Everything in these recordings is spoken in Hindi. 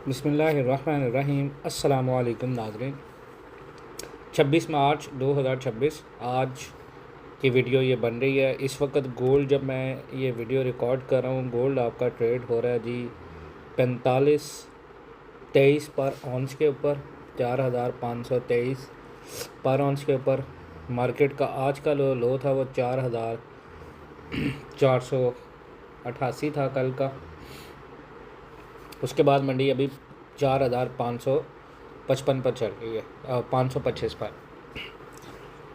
बिस्मिल्लाहिर्रहमानिर्रहीम। अस्सलामुअलैकुम नाज़रीन। 26 मार्च 2026 आज की वीडियो ये बन रही है। इस वक्त गोल्ड, जब मैं ये वीडियो रिकॉर्ड कर रहा हूँ, गोल्ड आपका ट्रेड हो रहा है जी 45-23 पर औंस के ऊपर, 4523 पर औंस के ऊपर। मार्केट का आज का लो था वो 4488 था कल का। उसके बाद मंडी अभी 4555 पर चल रही है, 525 पर।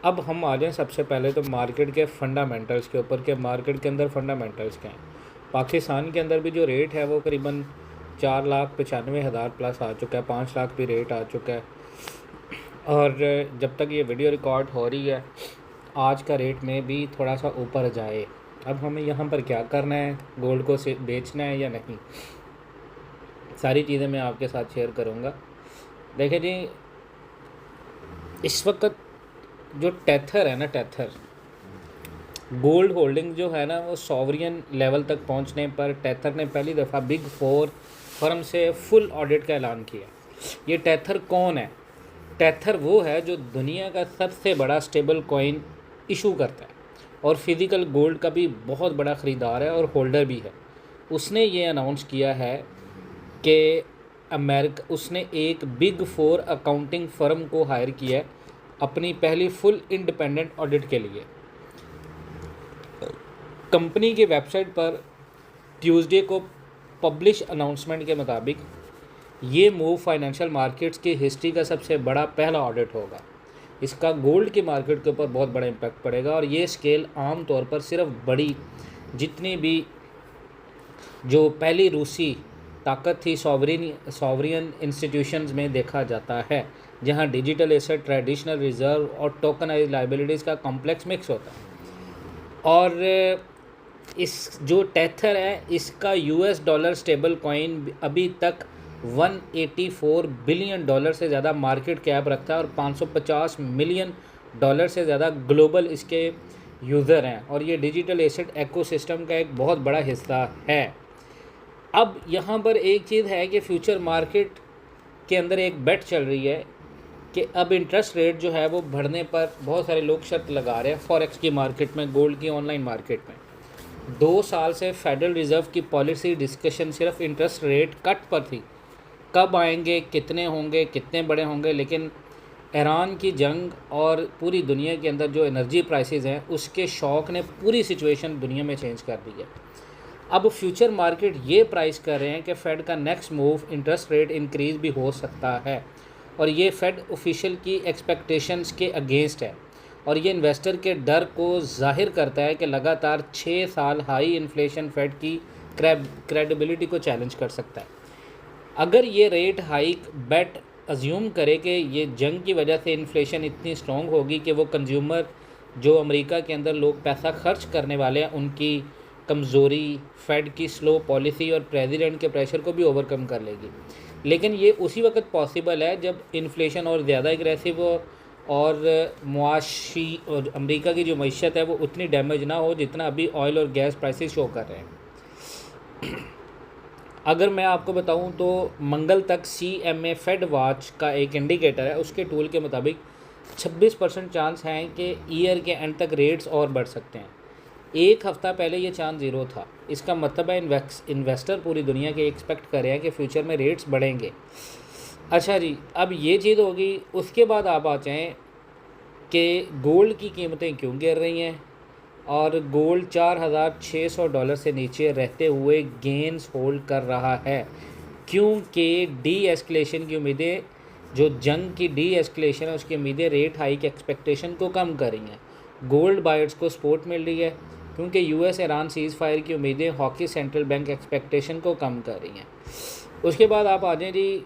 अब हम आ जाएँ सबसे पहले तो मार्केट के फंडामेंटल्स के ऊपर, कि मार्केट के अंदर फंडामेंटल्स क्या हैं। पाकिस्तान के अंदर भी जो रेट है वो करीबन 4,95,000 प्लस आ चुका है, 5 लाख भी रेट आ चुका है। और जब तक ये वीडियो रिकॉर्ड हो रही है आज का रेट में भी थोड़ा सा ऊपर जाए। अब हमें यहाँ पर क्या करना है, गोल्ड को से बेचना है या नहीं, सारी चीज़ें मैं आपके साथ शेयर करूँगा। देखिए जी, इस वक्त जो टेथर है ना, टेथर गोल्ड होल्डिंग जो है ना, वो सॉवरियन लेवल तक पहुंचने पर टेथर ने पहली दफ़ा बिग 4 फर्म से फुल ऑडिट का ऐलान किया। ये टेथर कौन है? टेथर वो है जो दुनिया का सबसे बड़ा स्टेबल कॉइन इशू करता है और फिज़िकल गोल्ड का भी बहुत बड़ा ख़रीदार है और होल्डर भी है। उसने ये अनाउंस किया है कि उसने एक बिग 4 अकाउंटिंग फर्म को हायर किया है अपनी पहली फुल इंडिपेंडेंट ऑडिट के लिए। कंपनी की वेबसाइट पर ट्यूसडे को पब्लिश अनाउंसमेंट के मुताबिक ये मूव फाइनेंशियल मार्केट्स की हिस्ट्री का सबसे बड़ा पहला ऑडिट होगा। इसका गोल्ड की मार्केट के ऊपर बहुत बड़ा इम्पैक्ट पड़ेगा और ये स्केल आम तौर पर सिर्फ बड़ी जितनी भी जो पहली रूसी ताकत थी सॉवरियन इंस्टीट्यूशंस में देखा जाता है, जहां डिजिटल एसेट, ट्रेडिशनल रिजर्व और टोकनाइज लाइबिलिटीज़ का कॉम्प्लेक्स मिक्स होता है। और इस जो टेथर है, इसका यूएस डॉलर स्टेबल कॉइन अभी तक 184 बिलियन डॉलर से ज़्यादा मार्केट कैप रखता है और 550 मिलियन डॉलर से ज़्यादा ग्लोबल इसके यूज़र हैं और ये डिजिटल एसेट एकोसिस्टम का एक बहुत बड़ा हिस्सा है। अब यहाँ पर एक चीज़ है कि फ्यूचर मार्केट के अंदर एक बेट चल रही है कि अब इंटरेस्ट रेट जो है वो बढ़ने पर बहुत सारे लोग शर्त लगा रहे हैं फॉरेक्स की मार्केट में, गोल्ड की ऑनलाइन मार्केट में। 2 साल से फेडरल रिज़र्व की पॉलिसी डिस्कशन सिर्फ इंटरेस्ट रेट कट पर थी, कब आएंगे, कितने होंगे, कितने बड़े होंगे। लेकिन ईरान की जंग और पूरी दुनिया के अंदर जो एनर्जी प्राइसेस हैं उसके शॉक ने पूरी सिचुएशन दुनिया में चेंज कर दी है। अब फ्यूचर मार्केट ये प्राइस कर रहे हैं कि फ़ेड का next move interest rate increase भी हो सकता है और ये फ़ेड ऑफिशियल की एक्सपेक्टेशंस के अगेंस्ट है और ये इन्वेस्टर के डर को जाहिर करता है कि लगातार 6 साल हाई इन्फ्लेशन फ़ेड की क्रेडिबिलिटी को चैलेंज कर सकता है। अगर ये रेट हाइक बेट अज्यूम करे कि ये जंग की वजह से इन्फ्लेशन इतनी स्ट्रॉन्ग होगी कि वो कंज्यूमर जो अमेरिका के अंदर लोग पैसा खर्च करने वाले हैं उनकी कमज़ोरी, फेड की स्लो पॉलिसी और प्रेसिडेंट के प्रेशर को भी ओवरकम कर लेगी। लेकिन ये उसी वक्त पॉसिबल है जब इन्फ्लेशन और ज़्यादा एग्रेसिव हो और मुआशी और अमेरिका की जो मईशत है वो उतनी डैमेज ना हो जितना अभी ऑयल और गैस प्राइसेस शो कर रहे हैं। अगर मैं आपको बताऊं तो मंगल तक CMA फेड वॉच का एक इंडिकेटर है, उसके टूल के मुताबिक 26% चांस हैं कि ईयर के एंड तक रेट्स और बढ़ सकते हैं। एक हफ़्ता पहले ये चांस 0 था। इसका मतलब है इन्वेस्टर पूरी दुनिया के एक्सपेक्ट कर रहे हैं कि फ्यूचर में रेट्स बढ़ेंगे। अच्छा जी, अब ये चीज़ होगी। उसके बाद आप आ जाएँ कि गोल्ड की कीमतें क्यों गिर रही हैं और गोल्ड 4,600 डॉलर से नीचे रहते हुए गेंस होल्ड कर रहा है, क्योंकि डी एस्केलेशन की उम्मीदें, जो जंग की डी एस्केलेशन है उसकी उम्मीदें रेट हाइक एक्सपेक्टेशन को कम कर रही हैं। गोल्ड बायर्स को सपोर्ट मिल रही है क्योंकि यूएस ईरान सीज़ फायर की उम्मीदें हॉकी सेंट्रल बैंक एक्सपेक्टेशन को कम कर रही हैं। उसके बाद आप आ जाएँ जी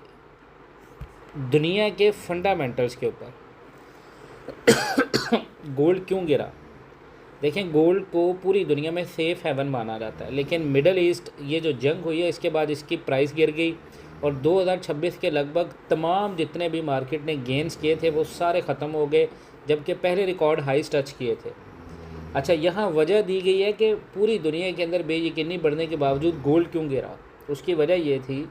दुनिया के फंडामेंटल्स के ऊपर। गोल्ड क्यों गिरा? देखें, गोल्ड को पूरी दुनिया में सेफ़ हेवन माना जाता है, लेकिन मिडल ईस्ट ये जो जंग हुई है इसके बाद इसकी प्राइस गिर गई और 2026 के लगभग तमाम जितने भी मार्केट ने गेंस किए थे वो सारे ख़त्म हो गए, जबकि पहले रिकॉर्ड हाइस टच किए थे। अच्छा, यहाँ वजह दी गई है कि पूरी दुनिया के अंदर बेयकीनी बढ़ने के बावजूद गोल्ड क्यों गिरा। उसकी वजह ये थी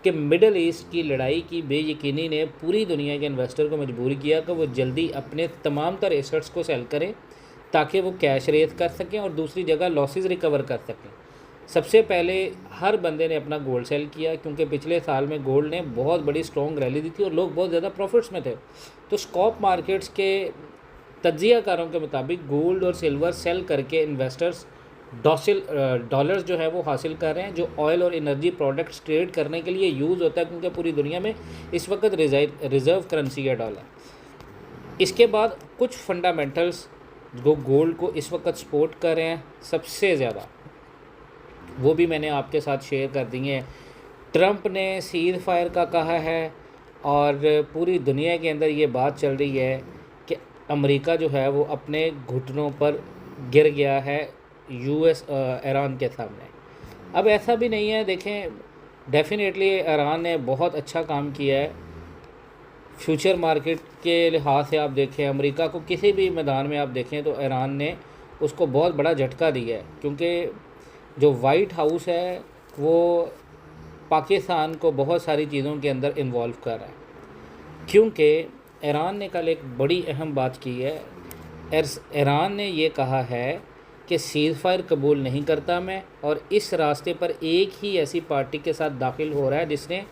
कि मिडल ईस्ट की लड़ाई की बेयकीनी ने पूरी दुनिया के इन्वेस्टर को मजबूर किया कि वो जल्दी अपने तमाम तर एसेट्स को सेल करें ताकि वो कैश रेज कर सकें और दूसरी जगह लॉसेस रिकवर कर सकें। सबसे पहले हर बंदे ने अपना गोल्ड सेल किया, क्योंकि पिछले साल में गोल्ड ने बहुत बड़ी स्ट्रॉन्ग रैली दी थी और लोग बहुत ज़्यादा प्रॉफिट्स में थे। तो स्टॉक मार्केट्स के तज्जियाकारों के मुताबिक गोल्ड और सिल्वर सेल करके इन्वेस्टर्स डॉलर्स जो है वो हासिल कर रहे हैं, जो ऑयल और एनर्जी प्रोडक्ट्स ट्रेड करने के लिए यूज़ होता है, क्योंकि पूरी दुनिया में इस वक्त रिज़र्व करेंसी है डॉलर। इसके बाद कुछ फंडामेंटल्स जो गोल्ड को इस वक्त सपोर्ट कर रहे हैं सबसे ज़्यादा, वो भी मैंने आपके साथ शेयर कर दिए हैं। ट्रंप ने सीज़ फायर का कहा है और पूरी दुनिया के अंदर ये बात चल रही है कि अमेरिका जो है वो अपने घुटनों पर गिर गया है ईरान के सामने। अब ऐसा भी नहीं है, देखें डेफिनेटली ईरान ने बहुत अच्छा काम किया है फ्यूचर मार्केट के लिहाज से। आप देखें अमेरिका को किसी भी मैदान में आप देखें तो ईरान ने उसको बहुत बड़ा झटका दिया है, क्योंकि जो वाइट हाउस है वो पाकिस्तान को बहुत सारी चीज़ों के अंदर इन्वॉल्व कर रहा है, क्योंकि ईरान ने कल एक बड़ी अहम बात की है। ईरान ने ये कहा है कि सीज़ फायर कबूल नहीं करता मैं, और इस रास्ते पर एक ही ऐसी पार्टी के साथ दाखिल हो रहा है जिसने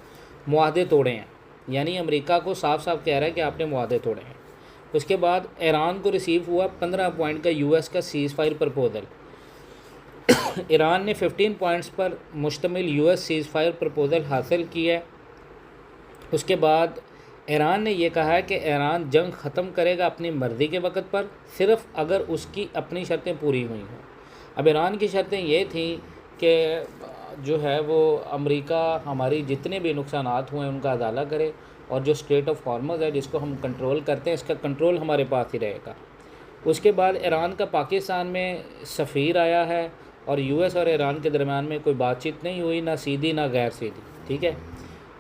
मुआहदे तोड़े हैं, यानी अमेरिका को साफ साफ कह रहा है कि आपने मुआहदे तोड़े हैं। उसके बाद ईरान को रिसीव हुआ 15 पॉइंट का यूएस का सीज़ फायर प्रपोजल। ईरान ने 15 पॉइंट्स पर मुश्तमिल यूएस सीज़ फायर प्रपोजल हासिल किया है। उसके बाद ईरान ने यह कहा है कि ईरान जंग ख़त्म करेगा अपनी मर्ज़ी के वक्त पर, सिर्फ़ अगर उसकी अपनी शर्तें पूरी हुई हों। अब ईरान की शर्तें ये थी कि जो है वो अमेरिका हमारी जितने भी नुकसानात हुए उनका अदाला करे, और जो स्ट्रेट ऑफ हॉर्मुज़ है जिसको हम कंट्रोल करते हैं, इसका कंट्रोल हमारे पास ही रहेगा। उसके बाद ईरान का पाकिस्तान में सफ़ीर आया है और यूएस और ईरान के दरमियान में कोई बातचीत नहीं हुई, ना सीधी ना गैर सीधी, ठीक है।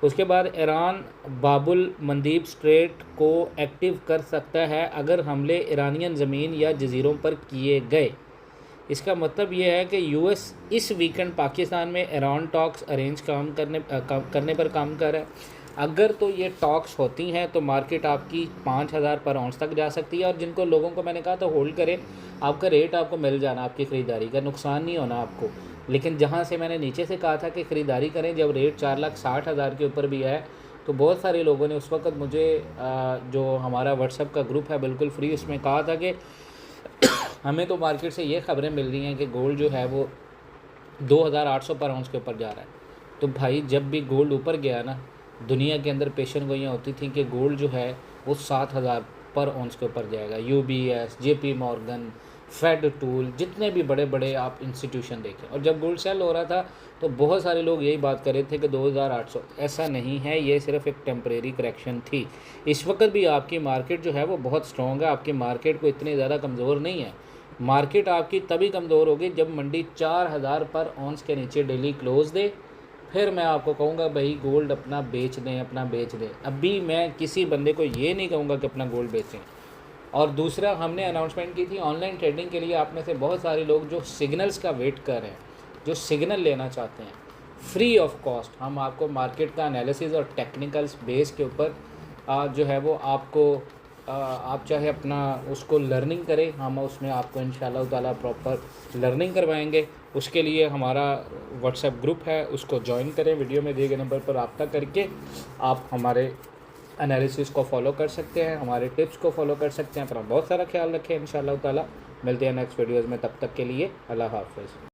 उसके बाद ईरान बाबुल मंदीब स्ट्रेट को एक्टिव कर सकता है अगर हमले ईरानियन ज़मीन या जजीरों पर किए गए। इसका मतलब ये है कि यूएस इस वीकेंड पाकिस्तान में ईरान टॉक्स अरेंज करने पर काम कर रहा है। अगर तो ये टॉक्स होती हैं तो मार्केट आपकी 5000 पर आउंस तक जा सकती है, और जिनको लोगों को मैंने कहा था होल्ड करें, आपका रेट आपको मिल जाना, आपकी ख़रीदारी का नुकसान नहीं होना आपको। लेकिन जहाँ से मैंने नीचे से कहा था कि ख़रीदारी करें, जब रेट 4,60,000 के ऊपर भी है, तो बहुत सारे लोगों ने उस वक्त मुझे जो हमारा व्हाट्सएप का ग्रुप है बिल्कुल फ्री, उसमें कहा था कि हमें तो मार्केट से ये ख़बरें मिल रही हैं कि गोल्ड जो है वो 2,800 पर आउंस के ऊपर जा रहा है। तो भाई जब भी गोल्ड ऊपर गया ना, दुनिया के अंदर पेशन गोइयाँ होती थी कि गोल्ड जो है वो 7,000 पर आउंस के ऊपर जाएगा। UBS, JP Morgan, Fed tool, जितने भी बड़े बड़े आप इंस्टीट्यूशन देखें, और जब गोल्ड सेल हो रहा था तो बहुत सारे लोग यही बात कर रहे थे कि 2,800। ऐसा नहीं है, ये सिर्फ एक टेम्परेरी करेक्शन थी। इस वक्त भी आपकी मार्केट जो है वो बहुत स्ट्रॉन्ग है, आपकी मार्केट को इतनी ज़्यादा कमज़ोर नहीं है। मार्केट आपकी तभी कमज़ोर होगी जब मंडी 4,000 पर आउंस के नीचे डेली क्लोज दे, फिर मैं आपको कहूँगा भाई गोल्ड अपना बेच दें, अपना बेच दें। अभी मैं किसी बंदे को ये नहीं कहूँगा कि अपना गोल्ड बेचें। और दूसरा, हमने अनाउंसमेंट की थी ऑनलाइन ट्रेडिंग के लिए, आप में से बहुत सारे लोग जो सिग्नल्स का वेट कर रहे हैं, जो सिग्नल लेना चाहते हैं, फ्री ऑफ कॉस्ट हम आपको मार्केट का एनालिसिस और टेक्निकल्स बेस के ऊपर जो है वो आपको आप चाहे अपना उसको लर्निंग करें, हम उसमें आपको इंशाल्लाह ताला प्रॉपर लर्निंग करवाएंगे। उसके लिए हमारा व्हाट्सएप ग्रुप है, उसको ज्वाइन करें। वीडियो में दिए गए नंबर पर रब्ता करके आप हमारे एनालिसिस को फॉलो कर सकते हैं, हमारे टिप्स को फॉलो कर सकते हैं। अपना बहुत सारा ख्याल रखें। इंशाल्लाह ताला मिलते हैं नेक्स्ट वीडियोज़ में, तब तक के लिए अल्लाह हाफ़िज़।